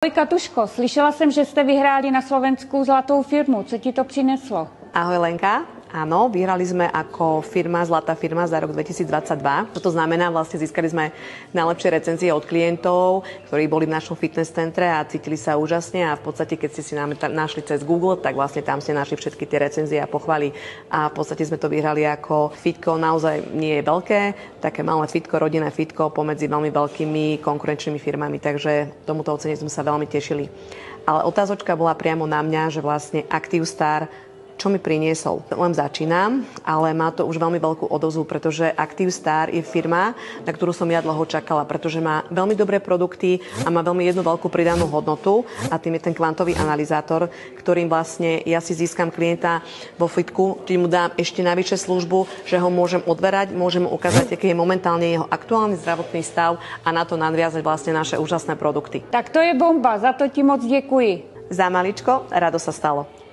Ahoj Katuško, slyšela jsem, že jste vyhráli na Slovensku zlatou firmu. Co ti to přineslo? Ahoj Lenka. Áno, vyhrali sme ako firma, zlatá firma za rok 2022. Čo to znamená? Vlastne získali sme najlepšie recenzie od klientov, ktorí boli v našom fitness centre a cítili sa úžasne a v podstate, keď ste si našli cez Google, tak vlastne tam ste našli všetky tie recenzie a pochvaly a v podstate sme to vyhrali ako fitko. Naozaj nie je veľké, také malé fitko, rodinné fitko pomedzi veľmi veľkými konkurenčnými firmami, takže tomuto ocene sme sa veľmi tešili. Ale otázočka bola priamo na mňa, že vlastne ActiveStar čo mi priniesol. Len začínam, ale má to už veľmi veľkú odozvu, pretože ActiveStar je firma, na ktorú som ja dlho čakala, pretože má veľmi dobré produkty a má veľmi jednu veľkú pridanú hodnotu a tým je ten kvantový analyzátor, ktorým vlastne ja si získam klienta vo fitku, tým mu dám ešte navyše službu, že ho môžem odberať, môžem mu ukázať, aký je momentálne jeho aktuálny zdravotný stav a na to nadviazať vlastne naše úžasné produkty. Tak to je bomba, za to ti moc děkuji. Za maličko, rado sa stalo.